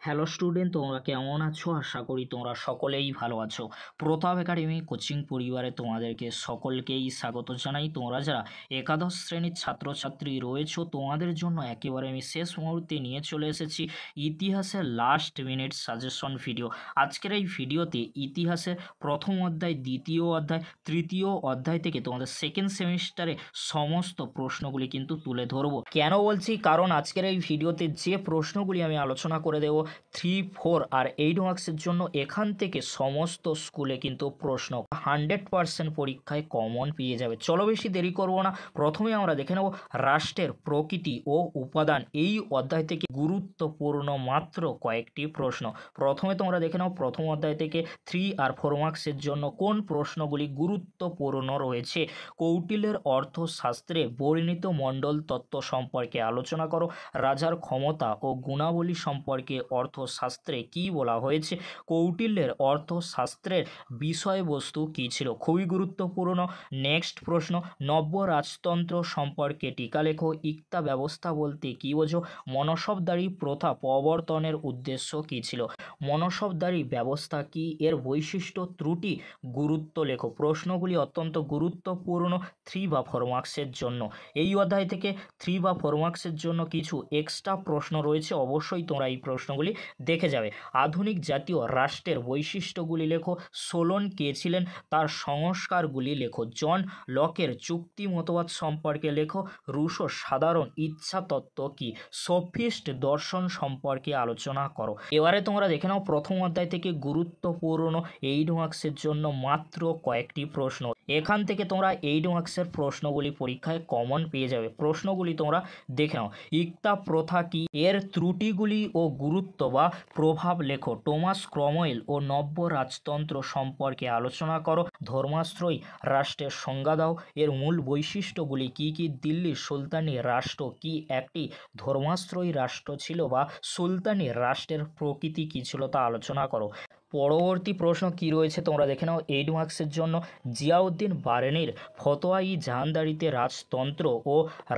Hello student, তোমরা কেমন আছো? আশা করি তোমরা সকলেই ভালো আছো। প্রতাপ একাডেমি কোচিং পরিবারে তোমাদেরকে সকলকেই স্বাগত জানাই। তোমরা যারা একাদশ শ্রেণীর ছাত্রছাত্রী রয়েছো, তোমাদের জন্য একেবারে আমি শেষ মুহূর্তে নিয়ে চলে এসেছি ইতিহাসের লাস্ট মিনিট সাজেশন ভিডিও। আজকের এই ভিডিওতে ইতিহাসের প্রথম অধ্যায়, দ্বিতীয় অধ্যায়, তৃতীয় অধ্যায় থেকে তোমাদের সেকেন্ড সেমিস্টারে সমস্ত প্রশ্নগুলি কিন্তু তুলে ধরবো। কেন বলছি? কারণ আজকের এই ভিডিওতে যে প্রশ্নগুলি আমি আলোচনা করে দেবো 3, 4 আর 8 মার্কসের জন্য, এখান থেকে সমস্ত স্কুলে কিন্তু প্রশ্ন 100% পরীক্ষায় কমন পেয়ে যাবে। চলো বেশি দেরি করব না, প্রথমে আমরা দেখে নেব রাষ্ট্রের প্রকৃতি ও উপাদান। এই অধ্যায় থেকে গুরুত্বপূর্ণ মাত্র কয়েকটি প্রশ্ন। প্রথমে তোমরা দেখে নাও প্রথম অধ্যায় থেকে 3 আর 4 মার্কসের জন্য কোন প্রশ্নগুলি গুরুত্বপূর্ণ রয়েছে। কৌটিল্যের অর্থশাস্ত্রে বর্ণিত মণ্ডল তত্ত্ব সম্পর্কে আলোচনা করো। রাজার ক্ষমতা ও গুণাবলী সম্পর্কে অর্থশাস্ত্রে কি বলা হয়েছে। কৌটিল্যের অর্থশাস্ত্রের বিষয়বস্তু কী ছিল, খুবই গুরুত্বপূর্ণ। নেক্সট প্রশ্ন, নব্য রাজতন্ত্র সম্পর্কে টিকা লেখো। ইক্তা ব্যবস্থা বলতে কী বোঝো। মনসবদারি প্রথা প্রবর্তনের উদ্দেশ্য কী ছিল। মনসবদারি ব্যবস্থা কি, এর বৈশিষ্ট্য ত্রুটি গুরুত্ব লেখো। প্রশ্নগুলি অত্যন্ত গুরুত্বপূর্ণ 3 বা 4 মার্কসের জন্য। এই অধ্যায় থেকে 3 বা 4 মার্কসের জন্য কিছু এক্সট্রা প্রশ্ন রয়েছে, অবশ্যই তোমরা এই প্রশ্নগুলি দেখে যাবে। আধুনিক জাতীয় রাষ্ট্রের বৈশিষ্ট্যগুলি লেখো। সোলন কে ছিলেন, তার সংস্কারগুলি লেখো। জন লকের চুক্তি মতবাদ সম্পর্কে লেখো। রুশো সাধারণ ইচ্ছা তত্ত্ব কি। সফিস্ট দর্শন সম্পর্কে আলোচনা করো। এবারে তোমরা দেখে নাও প্রথম অধ্যায় থেকে গুরুত্বপূর্ণ 8 মার্কসের জন্য মাত্র কয়েকটি প্রশ্ন। এখান থেকে তোমরা 8 মার্কসের প্রশ্নগুলি পরীক্ষায় কমন পেয়ে যাবে। প্রশ্নগুলি তোমরা দেখে নাও। ইক্তা প্রথা কি, এর ত্রুটিগুলি ও গুরুত্ব বা প্রভাব লেখো। টমাস ক্রমওয়েল ও নব্য রাজতন্ত্র সম্পর্কে আলোচনা করো। ধর্মাশ্রয়ী রাষ্ট্রের সংজ্ঞা দাও, এর মূল বৈশিষ্ট্যগুলি কি কি। দিল্লি সুলতানি রাষ্ট্র কি একটি ধর্মাশ্রয়ী রাষ্ট্র ছিল, বা সুলতানি রাষ্ট্রের প্রকৃতি কী ছিল তা আলোচনা করো। পরবর্তী প্রশ্ন কি রয়েছে তোমরা দেখে নাও 8 মার্কসের জন্য। জিয়াউদ্দিন বারেনির ফতোয়া-ই জাহানদারিতে রাজতন্ত্র ও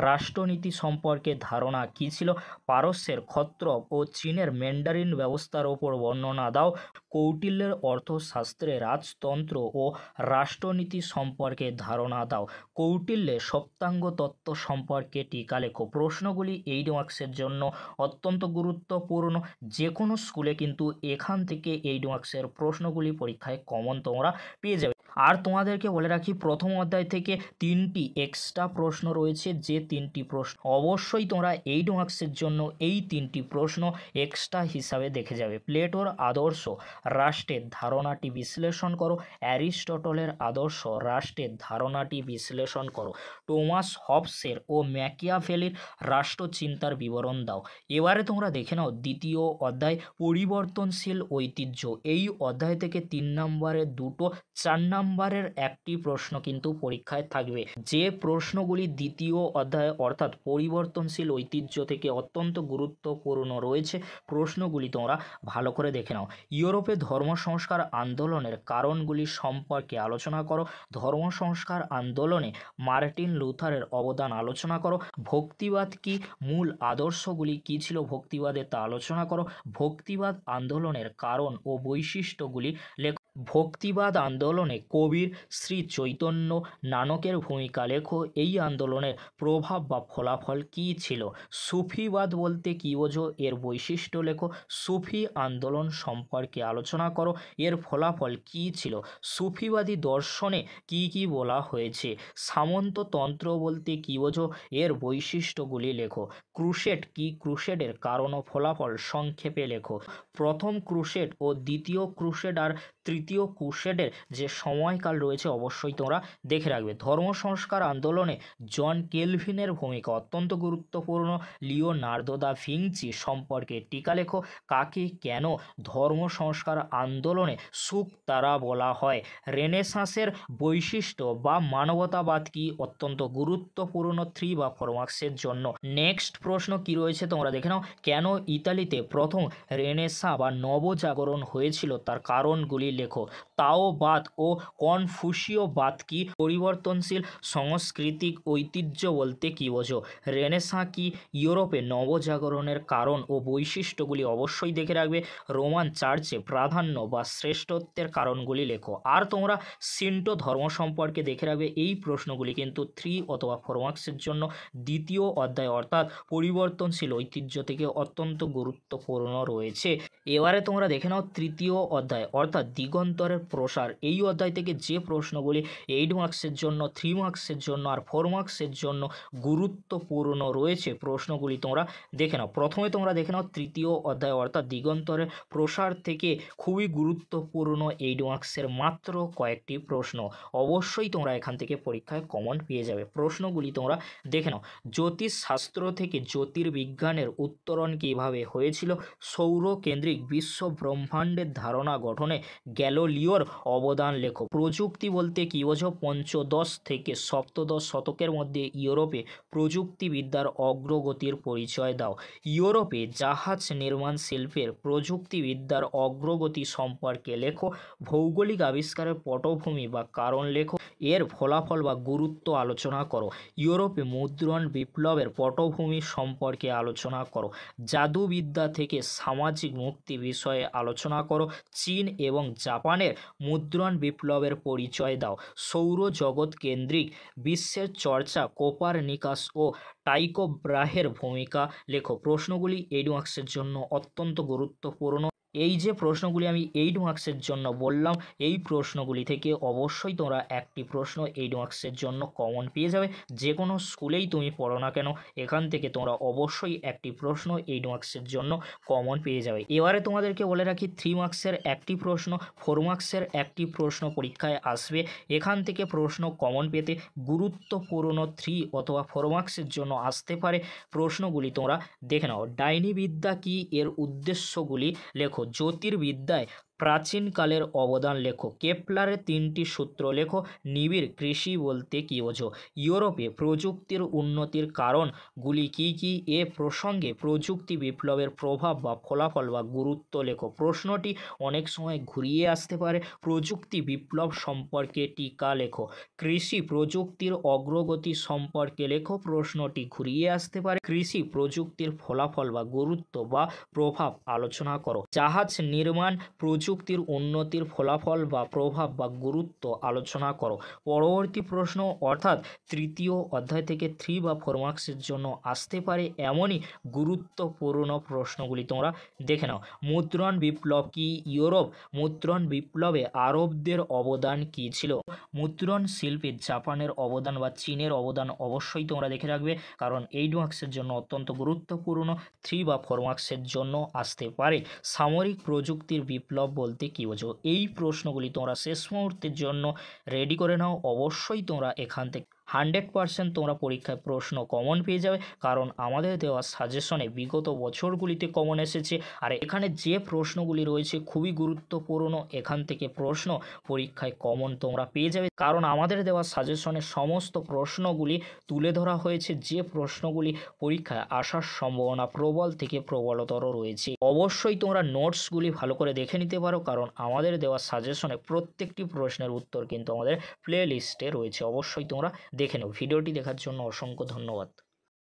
রাষ্ট্রনীতি সম্পর্কে ধারণা কী ছিল। পারস্যের ক্ষত্রপ ও চীনের ম্যান্ডারিন ব্যবস্থার ওপর বর্ণনা দাও। কৌটিল্যের অর্থশাস্ত্রে রাজতন্ত্র ও রাষ্ট্রনীতি সম্পর্কে ধারণা দাও। কৌটিল্যের সপ্তাঙ্গ তত্ত্ব সম্পর্কে টিকা লেখো। প্রশ্নগুলি 8 মার্কসের জন্য অত্যন্ত গুরুত্বপূর্ণ। যে কোনো স্কুলে কিন্তু এখান থেকে 8 মার্কসের প্রশ্নগুলি পরীক্ষায় কমন তোমরা পেয়ে যাবে। আর তোমাদেরকে বলে রাখি, প্রথম অধ্যায় থেকে 3টি এক্সট্রা প্রশ্ন রয়েছে। যে 3টি প্রশ্ন অবশ্যই তোমরা 8 মার্কসের জন্য এই 3টি প্রশ্ন এক্সট্রা হিসাবে দেখে যাবে। প্লেটোর আদর্শ রাষ্ট্রের ধারণাটি বিশ্লেষণ করো। অ্যারিস্টটলের আদর্শ রাষ্ট্রের ধারণাটি বিশ্লেষণ করো। টমাস হবসের ও ম্যাকিয়াভেলির রাষ্ট্রচিন্তার বিবরণ দাও। এবারে তোমরা দেখে নাও দ্বিতীয় অধ্যায়, পরিবর্তনশীল ঐতিহ্য। এই অধ্যায় থেকে 3 নম্বরের 2টো, 4 নম্বরের একটি প্রশ্ন কিন্তু পরীক্ষায় থাকবে। যে প্রশ্নগুলি দ্বিতীয় অধ্যায় অর্থাৎ পরিবর্তনশীল ঐতিহ্য থেকে অত্যন্ত গুরুত্বপূর্ণ রয়েছে, প্রশ্নগুলি তোমরা ভালো করে দেখে নাও। ইউরোপে ধর্ম সংস্কার আন্দোলনের কারণগুলি সম্পর্কে আলোচনা করো। ধর্ম সংস্কার আন্দোলনে মার্টিন লুথারের অবদান আলোচনা করো। ভক্তিবাদ কি, মূল আদর্শগুলি কী ছিল ভক্তিবাদের তা আলোচনা করো। ভক্তিবাদ আন্দোলনের কারণ ও বৈশিষ্ট্যগুলি লেখো। ভক্তিবাদ আন্দোলনে কবির, শ্রী চৈতন্য, নানকের ভূমিকা লেখো। এই আন্দোলনের প্রভাব বা ফলাফল কী ছিল। সুফিবাদ বলতে কী বোঝো, এর বৈশিষ্ট্য লেখো। সুফি আন্দোলন সম্পর্কে আলোচনা করো, এর ফলাফল কী ছিল। সুফিবাদী দর্শনে কি কি বলা হয়েছে। সামন্ততন্ত্র বলতে কী বোঝো, এর বৈশিষ্ট্যগুলি লেখো। ক্রুসেড কি, ক্রুসেডের কারণ ও ফলাফল সংক্ষেপে লেখো। প্রথম ক্রুসেড ও দ্বিতীয় ক্রুসেড আর তৃতীয় ক্রুসেডের যে সময়কাল রয়েছে অবশ্যই তোমরা দেখে রাখবে। ধর্ম সংস্কার আন্দোলনে জন কেলভিনের ভূমিকা অত্যন্ত গুরুত্বপূর্ণ। লিওনার্দো দা ভিঞ্চি সম্পর্কে টিকা লেখো। কাকে কেন ধর্ম সংস্কার আন্দোলনে শুকতারা বলা হয়। রেনেসাঁসের বৈশিষ্ট্য বা মানবতাবাদ কি, অত্যন্ত গুরুত্বপূর্ণ 3 বা 4 মার্কসের জন্য। নেক্সট প্রশ্ন কি রয়েছে তোমরা দেখে নাও। কেন ইতালিতে প্রথম রেনেসাঁ বা নবজাগরণ হয়েছিল তার কারণগুলি লেখো। লেখো। তাওবাদ ও কনফুসীয়বাদ কি? পরিবর্তনশীল সাংস্কৃতিক ঐতিহ্য বলতে কী বোঝো? রেনেসাঁ কি? ইউরোপে নবজাগরণের কারণ ও বৈশিষ্ট্যগুলি অবশ্যই দেখে রাখবে। রোমান চার্চে প্রাধান্য বা শ্রেষ্ঠত্বের কারণগুলি লেখো। আর তোমরা সিন্টো ধর্ম সম্পর্কে দেখে রাখবে। এই প্রশ্নগুলি কিন্তু 3 অথবা 4 মার্কসের জন্য দ্বিতীয় অধ্যায় অর্থাৎ পরিবর্তনশীল ঐতিহ্য থেকে অত্যন্ত গুরুত্বপূর্ণ রয়েছে। এবারে তোমরা দেখে নাও তৃতীয় অধ্যায় অর্থাৎ দিগন্তরের প্রসার। এই অধ্যায় থেকে যে প্রশ্নগুলি 8 মার্কসের জন্য, 3 মার্কসের জন্য আর 4 মার্কসের জন্য গুরুত্বপূর্ণ রয়েছে প্রশ্নগুলি তোমরা দেখে নাও। প্রথমে তোমরা দেখে নাও তৃতীয় অধ্যায় অর্থাৎ দিগন্তরের প্রসার থেকে খুবই গুরুত্বপূর্ণ 8 মার্কসের মাত্র কয়েকটি প্রশ্ন। অবশ্যই তোমরা এখান থেকে পরীক্ষায় কমন পেয়ে যাবে। প্রশ্নগুলি তোমরা দেখে নাও। জ্যোতিষশাস্ত্র থেকে জ্যোতির্বিজ্ঞানের উত্তরণ কীভাবে হয়েছিল? সৌরকেন্দ্রিক বিশ্ব ব্রহ্মাণ্ডের ধারণা গঠনে গ্যালিলিওর অবদান লেখো। প্রযুক্তি বলতে কী বোঝো? পঞ্চদশ থেকে সপ্তদশ শতকের মধ্যে ইউরোপে প্রযুক্তিবিদ্যার অগ্রগতির পরিচয় দাও। ইউরোপে জাহাজ নির্মাণ শিল্পের প্রযুক্তিবিদ্যার অগ্রগতি সম্পর্কে লেখো। ভৌগোলিক আবিষ্কারের পটভূমি বা কারণ লেখো। এর ফলাফল বা গুরুত্ব আলোচনা করো। ইউরোপে মুদ্রণ বিপ্লবের পটভূমি সম্পর্কে আলোচনা করো। জাদুবিদ্যা থেকে সামাজিক মুক্তি বিষয়ে আলোচনা করো। চীন এবং জাপানের মুদ্রণ বিপ্লবের পরিচয় দাও। সৌরজগৎ কেন্দ্রিক বিশ্বের চর্চা কোপারনিকাস ও টাইকো ব্রাহের ভূমিকা লেখো। প্রশ্নগুলি 8 মার্কসের জন্য অত্যন্ত গুরুত্বপূর্ণ। এই যে প্রশ্নগুলি আমি 8 মার্কসের জন্য বললাম, এই প্রশ্নগুলি থেকে অবশ্যই তোমরা একটি প্রশ্ন 8 মার্কসের জন্য কমন পেয়ে যাবে। যে কোনো স্কুলেই তুমি পড়ো না কেন, এখান থেকে তোমরা অবশ্যই একটি প্রশ্ন 8 মার্কসের জন্য কমন পেয়ে যাবে। এবারে তোমাদেরকে বলে রাখি 3 মার্কসের একটি প্রশ্ন, 4 মার্কসের একটি প্রশ্ন পরীক্ষায় আসবে। এখান থেকে প্রশ্ন কমন পেতে গুরুত্বপূর্ণ 3 অথবা 4 মার্কসের জন্য আসতে পারে। প্রশ্নগুলি তোমরা দেখে নাও। ডাইনিবিদ্যা কি? এর উদ্দেশ্যগুলি লেখো। জ্যোতির্বিদ্যায় প্রাচীনকালের অবদান লেখো। কেপলারের 3টি সূত্র লেখো। নিবিড় কৃষি বলতে কী বোঝো? ইউরোপে প্রযুক্তির উন্নতির কারণগুলি কী কী? এ প্রসঙ্গে প্রযুক্তি বিপ্লবের প্রভাব বা ফলাফল বা গুরুত্ব লেখো। প্রশ্নটি অনেক সময় ঘুরিয়ে আসতে পারে। প্রযুক্তি বিপ্লব সম্পর্কে টিকা লেখো। কৃষি প্রযুক্তির অগ্রগতি সম্পর্কে লেখো। প্রশ্নটি ঘুরিয়ে আসতে পারে। কৃষি প্রযুক্তির ফলাফল বা গুরুত্ব বা প্রভাব আলোচনা করো। জাহাজ নির্মাণ প্রযুক্তির উন্নতির ফলাফল বা প্রভাব বা গুরুত্ব আলোচনা করো। পরবর্তী প্রশ্ন অর্থাৎ তৃতীয় অধ্যায় থেকে 3 বা 4 মার্কসের জন্য আসতে পারে এমনই গুরুত্বপূর্ণ প্রশ্নগুলি তোমরা দেখে নাও। মুদ্রণ বিপ্লব কি? ইউরোপ মুদ্রণ বিপ্লবে আরবদের অবদান কী ছিল? মুদ্রণ শিল্পে জাপানের অবদান বা চীনের অবদান অবশ্যই তোমরা দেখে রাখবে, কারণ 8 মার্কসের জন্য অত্যন্ত গুরুত্বপূর্ণ। 3 বা 4 মার্কসের জন্য আসতে পারে। সামরিক প্রযুক্তির বিপ্লব বলতে কী বোঝো? এই প্রশ্নগুলি তোমরা শেষ মুহূর্তের জন্য রেডি করে নাও। অবশ্যই তোমরা এখান থেকে 100% তোমরা পরীক্ষায় প্রশ্ন কমন পেয়ে যাবে, কারণ আমাদের দেওয়া সাজেশনে বিগত বছরগুলিতে কমন এসেছে। আর এখানে যে প্রশ্নগুলি রয়েছে খুবই গুরুত্বপূর্ণ। এখান থেকে প্রশ্ন পরীক্ষায় কমন তোমরা পেয়ে যাবে, কারণ আমাদের দেওয়া সাজেশনে সমস্ত প্রশ্নগুলি তুলে ধরা হয়েছে, যে প্রশ্নগুলি পরীক্ষায় আসার সম্ভাবনা প্রবল থেকে প্রবলতর রয়েছে। অবশ্যই তোমরা নোটসগুলি ভালো করে দেখে নিতে পারো, কারণ আমাদের দেওয়া সাজেশনে প্রত্যেকটি প্রশ্নের উত্তর কিন্তু আমাদের প্লে লিস্টে রয়েছে। অবশ্যই তোমরা দেখে নাও। ভিডিওটি দেখার জন্য অসংখ্য ধন্যবাদ।